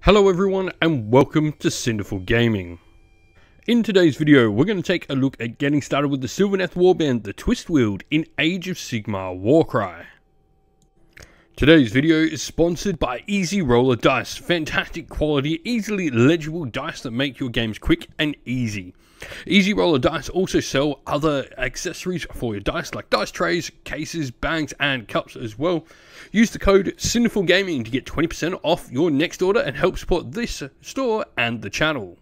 Hello everyone and welcome to Cinderful Gaming. In today's video we're going to take a look at getting started with the Sylvaneth warband, the Twistweald, in Age of Sigmar Warcry. Today's video is sponsored by Easy Roller Dice, fantastic quality, easily legible dice that make your games quick and easy. Easy Roller Dice also sell other accessories for your dice like dice trays, cases, bags and cups as well. Use the code Cinderful Gaming to get 20% off your next order and help support this store and the channel.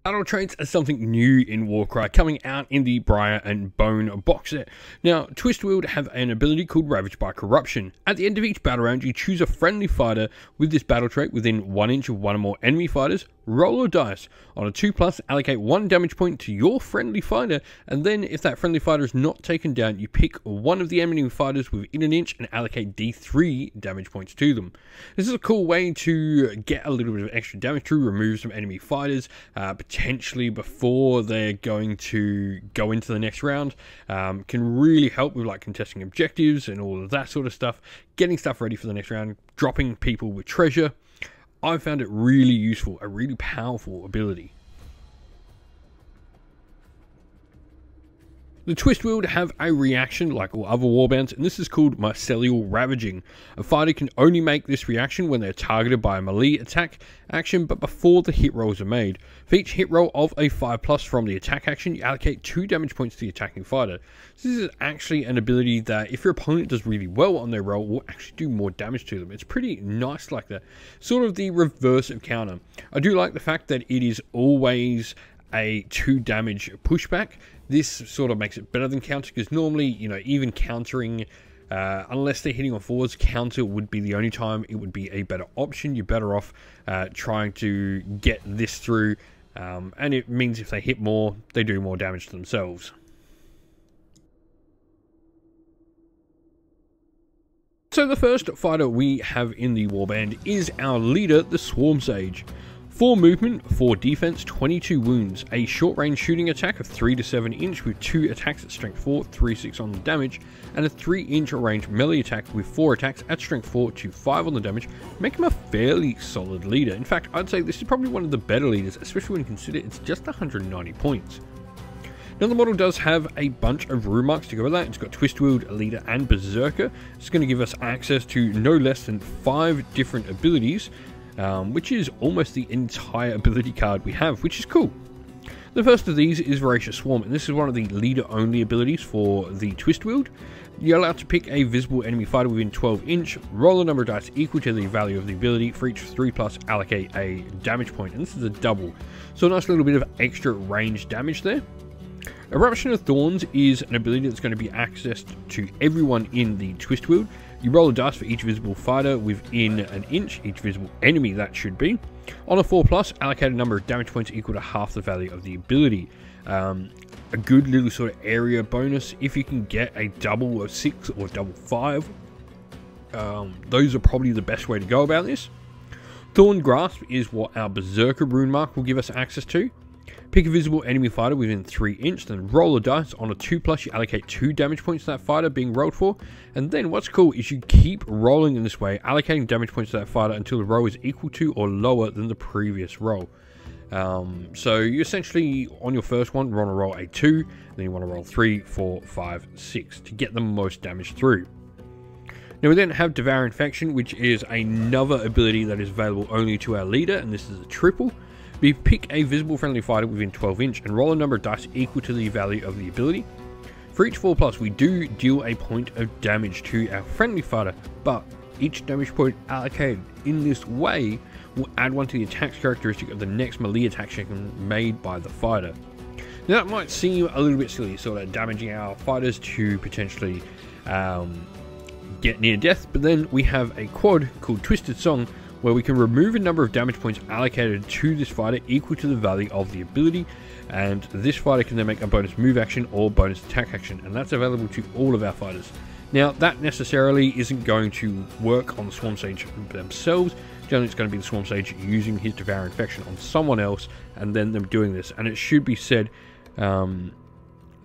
Battle traits are something new in Warcry, coming out in the Briar and Bone box set. Now, Twistweald have an ability called Ravage by Corruption. At the end of each battle round, you choose a friendly fighter with this battle trait within 1 inch of one or more enemy fighters. Roll a dice. On a 2+, allocate 1 damage point to your friendly fighter, and then if that friendly fighter is not taken down, you pick one of the enemy fighters within 1 inch and allocate D3 damage points to them. This is a cool way to get a little bit of extra damage to remove some enemy fighters, potentially before they're going to go into the next round. Can really help with like contesting objectives and all of that sort of stuff, getting stuff ready for the next round, dropping people with treasure. I found it really useful, a really powerful ability. The Twistweald have a reaction like all other warbands, and this is called Celal Ravaging. A fighter can only make this reaction when they're targeted by a melee attack action, but before the hit rolls are made. For each hit roll of a 5+ from the attack action, you allocate 2 damage points to the attacking fighter. This is actually an ability that, if your opponent does really well on their roll, will actually do more damage to them. It's pretty nice like that. Sort of the reverse of counter. I do like the fact that it is always a 2 damage pushback. This sort of makes it better than counter, because normally, you know, even countering, unless they're hitting on forwards, counter would be the only time it would be a better option. You're better off trying to get this through, and it means if they hit more, they do more damage to themselves. So the first fighter we have in the warband is our leader, the Swarm Sage. 4 movement, 4 defense, 22 wounds, a short range shooting attack of 3 to 7 inch with 2 attacks at strength 4, 3/6 on the damage, and a 3 inch range melee attack with 4 attacks at strength 4 to 5 on the damage, make him a fairly solid leader. In fact, I'd say this is probably one of the better leaders, especially when you consider it's just 190 points. Now the model does have a bunch of rune marks to go with that. It's got Twistweald, Leader and Berserker. It's going to give us access to no less than 5 different abilities, which is almost the entire ability card we have, which is cool. The first of these is Voracious Swarm, and this is one of the leader-only abilities for the Twistweald. You're allowed to pick a visible enemy fighter within 12 inch, roll a number of dice equal to the value of the ability. For each 3+, allocate a damage point, and this is a double, so a nice little bit of extra range damage there. Eruption of Thorns is an ability that's going to be accessed to everyone in the Twistweald. You roll a dice for each visible fighter within 1 inch, each visible enemy that should be. On a 4+, allocate a number of damage points equal to half the value of the ability. A good little sort of area bonus if you can get a double of 6 or double 5. Those are probably the best way to go about this. Thorn Grasp is what our Berserker rune mark will give us access to. Pick a visible enemy fighter within 3 inch, then roll a dice. On a 2+, you allocate 2 damage points to that fighter being rolled for. And then what's cool is you keep rolling in this way, allocating damage points to that fighter until the roll is equal to or lower than the previous roll. So you essentially, on your first one, want to roll a 2, then you want to roll 3, 4, 5, 6 to get the most damage through. Now we then have Devour Infection, which is another ability that is available only to our leader, and this is a triple. We pick a visible friendly fighter within 12 inch and roll a number of dice equal to the value of the ability. For each 4+, we do deal a point of damage to our friendly fighter, but each damage point allocated in this way will add one to the attack characteristic of the next melee attack action made by the fighter. Now that might seem a little bit silly, sort of damaging our fighters to potentially get near death, but then we have a quad called Twisted Song, where we can remove a number of damage points allocated to this fighter equal to the value of the ability, and this fighter can then make a bonus move action or bonus attack action, and that's available to all of our fighters. Now that necessarily isn't going to work on the Swarm Sage themselves. Generally it's going to be the Swarm Sage using his Devour Infection on someone else and then them doing this, and it should be said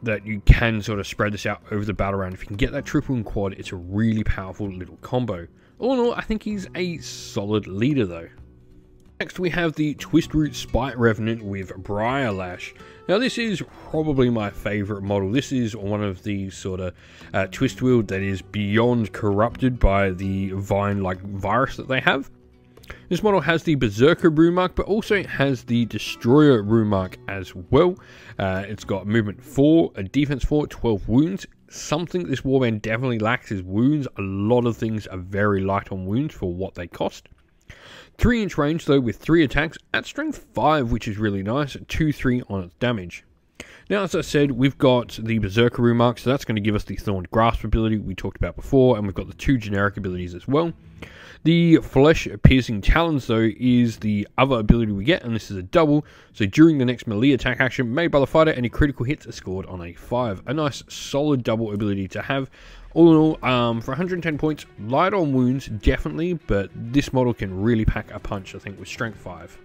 that you can sort of spread this out over the battle round. If you can get that triple and quad, it's a really powerful little combo. All in all, I think he's a solid leader though. Next we have the Twistweald Spite Revenant with Briar Lash. Now this is probably my favourite model. This is one of the sort of Twistweald that is beyond corrupted by the vine-like virus that they have. This model has the Berserker rune mark, but also has the Destroyer rune mark as well. It's got movement 4, a defense 4, 12 wounds. Something this warband definitely lacks is wounds. A lot of things are very light on wounds for what they cost. 3-inch range though with 3 attacks at strength 5, which is really nice, 2-3 on its damage. Now as I said, we've got the Berserker rune mark, so that's going to give us the Thorned Grasp ability we talked about before, and we've got the 2 generic abilities as well. The Flesh Piercing Talons though is the other ability we get, and this is a double, so during the next melee attack action made by the fighter, any critical hits are scored on a 5. A nice solid double ability to have. All in all, for 110 points, light on wounds, definitely, but this model can really pack a punch, I think, with strength 5.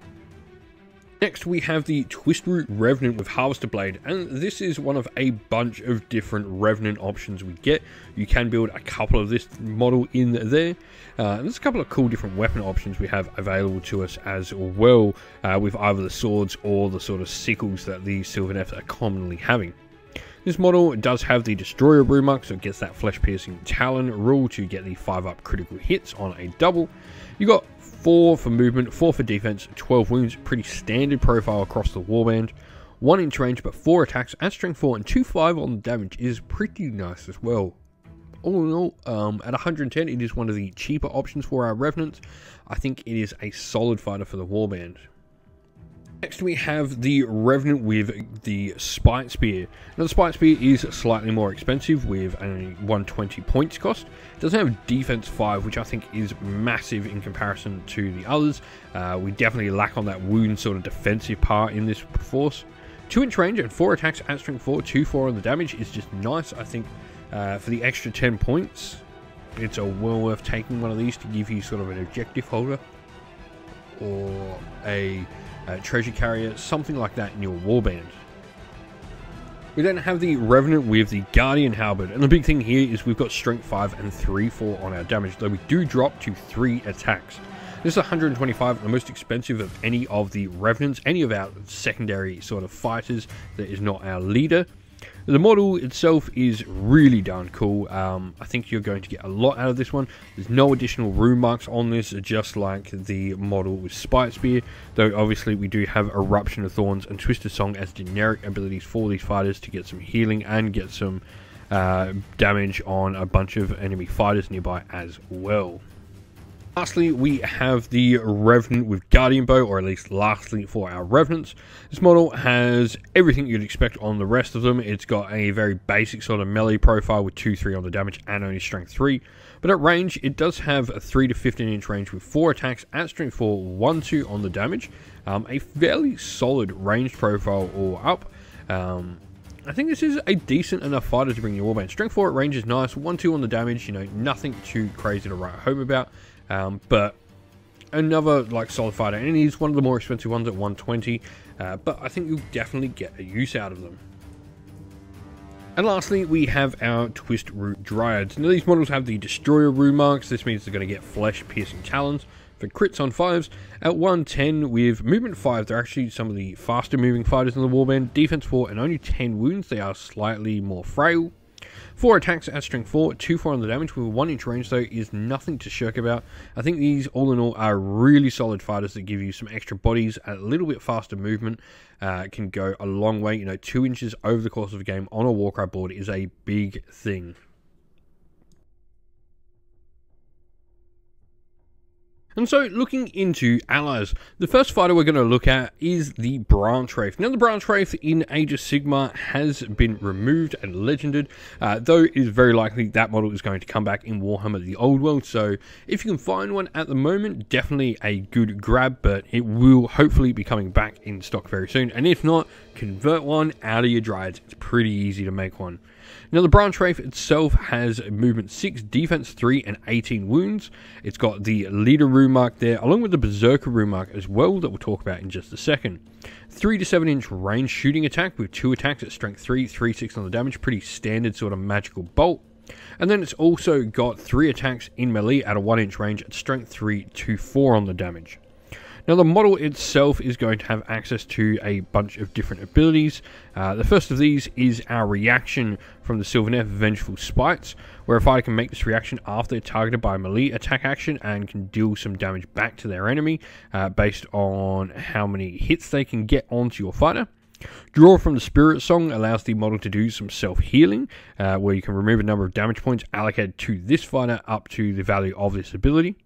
Next, we have the Twistweald Revenant with Harvester Blade, and this is one of a bunch of different Revenant options we get. You can build a couple of this model in there. There's a couple of cool different weapon options we have available to us as well, with either the swords or the sort of sickles that the Sylvaneths are commonly having. This model does have the Destroyer rune mark, so it gets that Flesh Piercing Talon rule to get the 5-up critical hits on a double. You got 4 for movement, 4 for defense, 12 wounds, pretty standard profile across the warband. 1-inch range, but 4 attacks at strength 4 and 2-5 on the damage is pretty nice as well. All in all, at 110, it is one of the cheaper options for our Revenants. I think it is a solid fighter for the warband. Next we have the Revenant with the Spite Spear. Now the Spite Spear is slightly more expensive with only 120 points cost. It doesn't have defense 5, which I think is massive in comparison to the others. We definitely lack on that wound sort of defensive part in this force. 2-inch range and 4 attacks at strength 4, 2-4 on the damage is just nice. I think for the extra 10 points, it's well worth taking one of these to give you sort of an objective holder or a treasure carrier, something like that in your warband. We then have the Revenant with the Guardian Halberd, and the big thing here is we've got strength 5 and 3-4 on our damage, though we do drop to 3 attacks. This is 125, the most expensive of any of the Revenants, any of our secondary sort of fighters that is not our leader. The model itself is really darn cool. I think you're going to get a lot out of this one. There's no additional rune marks on this, just like the model with Spite Spear, though obviously we do have Eruption of Thorns and Twisted Song as generic abilities for these fighters to get some healing and get some damage on a bunch of enemy fighters nearby as well. Lastly, we have the Revenant with Guardian Bow, or at least lastly for our Revenants. This model has everything you'd expect on the rest of them. It's got a very basic sort of melee profile with 2-3 on the damage and only strength 3. But at range, it does have a 3 to 15-inch range with 4 attacks at strength 4, 1-2 on the damage. A fairly solid ranged profile all up. I think this is a decent enough fighter to bring your warband. Strength 4 at range is nice, 1-2 on the damage, you know, nothing too crazy to write home about. But another like solid fighter, and he's one of the more expensive ones at 120, but I think you'll definitely get a use out of them. And lastly, we have our Twistweald Dryads. Now these models have the Destroyer rune marks. This means they're going to get Flesh Piercing Talons for crits on 5s. At 110 with movement 5, they're actually some of the faster moving fighters in the warband. Defense 4 and only 10 wounds, they are slightly more frail. 4 attacks at strength 4, 2-4 on the damage with a 1-inch range though is nothing to shirk about. I think these all in all are really solid fighters that give you some extra bodies, a little bit faster movement, can go a long way. You know, 2 inches over the course of a game on a Warcry board is a big thing. And so, looking into allies, the first fighter we're going to look at is the Branch Wraith. Now, the Branch Wraith in Age of Sigmar has been removed and legended, though it is very likely that model is going to come back in Warhammer the Old World. So, if you can find one at the moment, definitely a good grab, but it will hopefully be coming back in stock very soon. And if not, convert one out of your Dryads. It's pretty easy to make one. Now the Branch Wraith itself has movement 6, defense 3 and 18 wounds. It's got the leader rune mark there along with the berserker rune mark as well that we'll talk about in just a second. 3 to 7 inch range shooting attack with 2 attacks at strength 3, 3/6 on the damage, pretty standard sort of magical bolt. And then it's also got 3 attacks in melee at a 1 inch range at strength 3 to 4 on the damage. Now the model itself is going to have access to a bunch of different abilities. The first of these is our reaction from the Sylvaneth Vengeful Spites, where a fighter can make this reaction after they're targeted by a melee attack action and can deal some damage back to their enemy based on how many hits they can get onto your fighter. Draw from the Spirit Song allows the model to do some self-healing, where you can remove a number of damage points allocated to this fighter up to the value of this ability.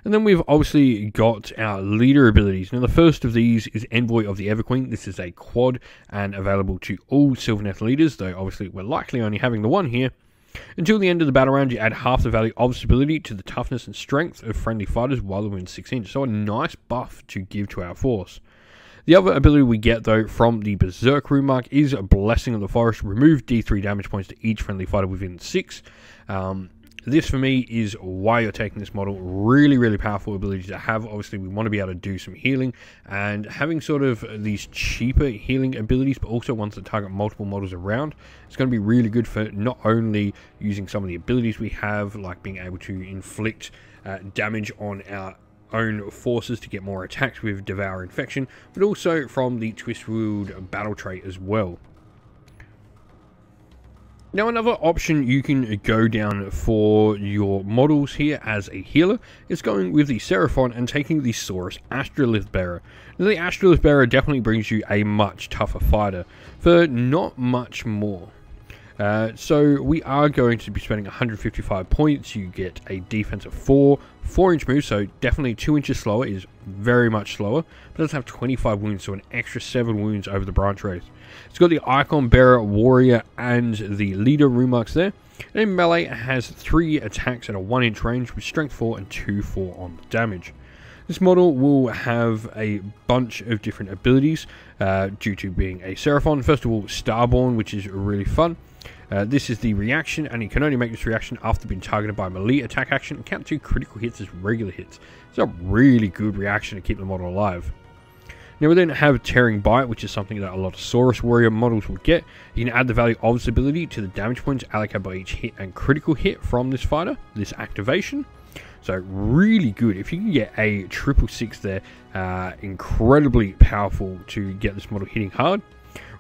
And then we've obviously got our leader abilities. Now the first of these is Envoy of the Everqueen. This is a quad and available to all Sylvaneth leaders, though obviously we're likely only having the one here. Until the end of the battle round, you add half the value of this ability to the toughness and strength of friendly fighters while they're within 6 inches. So a nice buff to give to our force. The other ability we get though from the Berserk rune mark is a Blessing of the Forest. Remove D3 damage points to each friendly fighter within 6. This for me is why you're taking this model. Really, really powerful ability to have. Obviously we want to be able to do some healing, and having sort of these cheaper healing abilities but also ones that target multiple models around, it's going to be really good for not only using some of the abilities we have, like being able to inflict damage on our own forces to get more attacks with Devour Infection, but also from the Twistweald battle trait as well. Now another option you can go down for your models here as a healer is going with the Seraphon and taking the Saurus Astrolith Bearer. Now the Astrolith Bearer definitely brings you a much tougher fighter for not much more. So we are going to be spending 155 points. You get a defense of 4, 4-inch move, so definitely 2 inches slower, is very much slower, but does have 25 wounds, so an extra 7 wounds over the Branch Wraith. It's got the Icon Bearer, Warrior, and the Leader rune marks there. And in melee, it has 3 attacks at a 1-inch range with strength 4 and 2/4 on the damage. This model will have a bunch of different abilities due to being a Seraphon. First of all, Starborn, which is really fun. This is the reaction, and you can only make this reaction after being targeted by a melee attack action and count 2 critical hits as regular hits. It's a really good reaction to keep the model alive. Now we then have Tearing Bite, which is something that a lot of Saurus Warrior models will get. You can add the value of this ability to the damage points allocated by each hit and critical hit from this fighter, this activation. So really good. If you can get a 666 there, incredibly powerful to get this model hitting hard.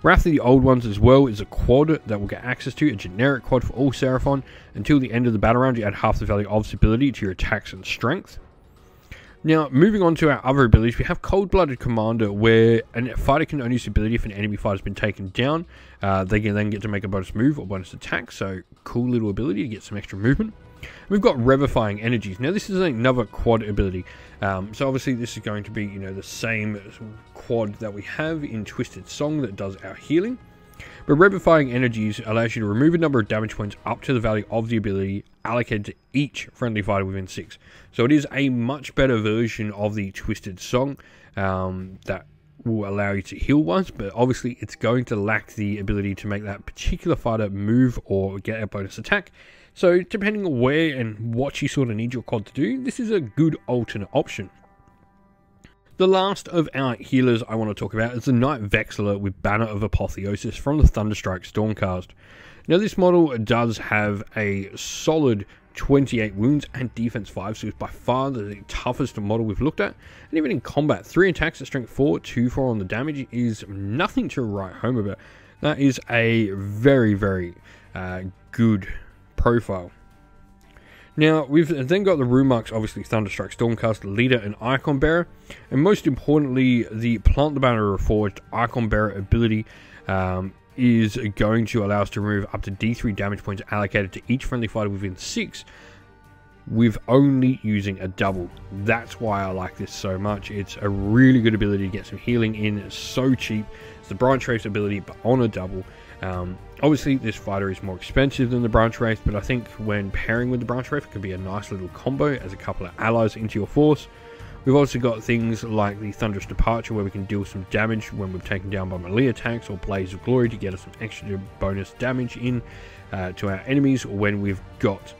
Wrath of the Old Ones as well is a quad that will get access to, a generic quad for all Seraphon. Until the end of the battle round, you add half the value of this ability to your attacks and strength. Now, moving on to our other abilities, we have Cold-Blooded Commander, where a fighter can only use the ability if an enemy fighter has been taken down. They can then get to make a bonus move or bonus attack, so cool little ability to get some extra movement. We've got Revivifying Energies. Now this is another quad ability, so obviously this is going to be, you know, the same quad that we have in Twisted Song that does our healing. But Revivifying Energies allows you to remove a number of damage points up to the value of the ability allocated to each friendly fighter within 6. So it is a much better version of the Twisted Song that will allow you to heal once, but obviously it's going to lack the ability to make that particular fighter move or get a bonus attack. So depending on where and what you sort of need your quad to do, this is a good alternate option. The last of our healers I want to talk about is the Knight Vexillor with Banner of Apotheosis from the Thunderstrike Stormcast. Now this model does have a solid 28 wounds and defense 5, so it's by far the toughest model we've looked at. And even in combat, 3 attacks at strength 4, 2/4 on the damage is nothing to write home about. That is a very, very good profile. Now, we've then got the rune marks, obviously Thunderstrike Stormcast, Leader, and Icon Bearer. And most importantly, the Plant the Banner of Reforged Icon Bearer ability is going to allow us to remove up to D3 damage points allocated to each friendly fighter within 6 with only using a double. That's why I like this so much. It's a really good ability to get some healing in. It's so cheap. It's the Branch Wraith ability, but on a double. Obviously, this fighter is more expensive than the Branch Wraith, but I think when pairing with the Branch Wraith, it can be a nice little combo as a couple of allies into your force. We've also got things like the Thunderous Departure, where we can deal some damage when we're taken down by melee attacks, or Blaze of Glory to get us some extra bonus damage in to our enemies when we've got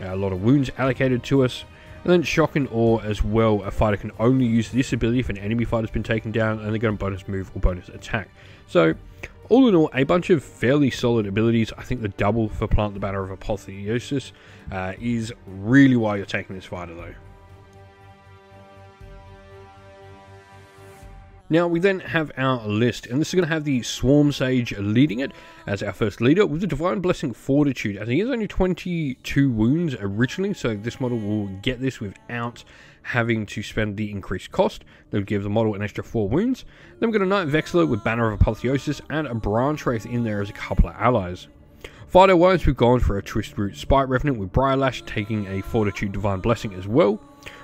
a lot of wounds allocated to us. And then Shock and Awe as well. A fighter can only use this ability if an enemy fighter's been taken down, and they get a bonus move or bonus attack. So, all in all, a bunch of fairly solid abilities. I think the double for Plant the Banner of Apotheosis is really why you're taking this fighter though. Now we then have our list, and this is going to have the Swarm Sage leading it as our first leader with the Divine Blessing Fortitude, as he has only 22 wounds originally, so this model will get this without having to spend the increased cost. They'll give the model an extra 4 wounds. Then we've got a Knight Vexillor with Banner of Apotheosis and a Branch Wraith in there as a couple of allies. Fighter wise, we've gone for a Twistweald Spite Revenant with Briarlash taking a Fortitude Divine Blessing as well.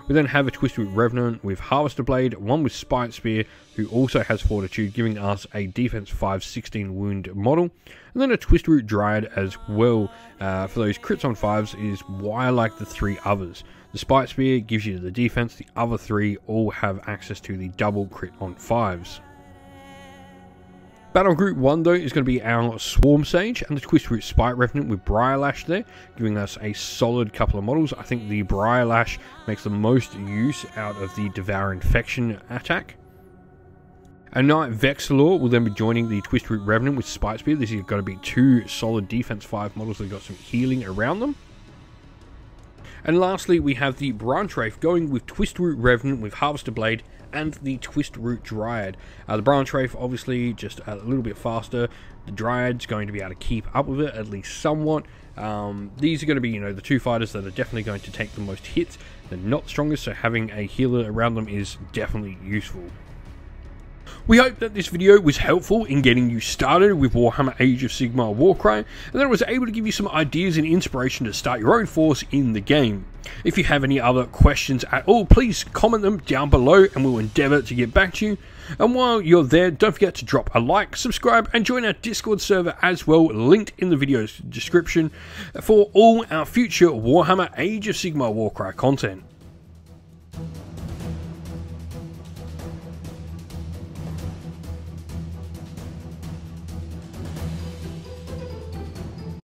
We then have a Twistweald Revenant with Harvester Blade, one with Spite Spear, who also has Fortitude, giving us a Defense 5 16 wound model. And then a Twistweald Dryad as well for those crits on 5s is why I like the 3 others. The Spite Spear gives you the defense, the other 3 all have access to the double crit on 5s. Battle Group 1 though is going to be our Swarm Sage and the Twistweald Spite Revenant with Briarlash there, giving us a solid couple of models. I think the Briarlash makes the most use out of the Devour Infection attack. A Knight Vexillor will then be joining the Twistweald Revenant with Spite Spear. This is going to be 2 solid Defense 5 models that have got some healing around them. And lastly, we have the Branch Wraith going with Twistweald Revenant with Harvester Blade and the Twistweald Dryad. The Branch Wraith obviously just a little bit faster. The Dryad's going to be able to keep up with it at least somewhat. These are going to be, the 2 fighters that are definitely going to take the most hits. They're not the strongest, so having a healer around them is definitely useful. We hope that this video was helpful in getting you started with Warhammer Age of Sigmar Warcry, and that it was able to give you some ideas and inspiration to start your own force in the game. If you have any other questions at all, please comment them down below and we'll endeavour to get back to you. And while you're there, don't forget to drop a like, subscribe and join our Discord server as well, linked in the video's description, for all our future Warhammer Age of Sigmar Warcry content.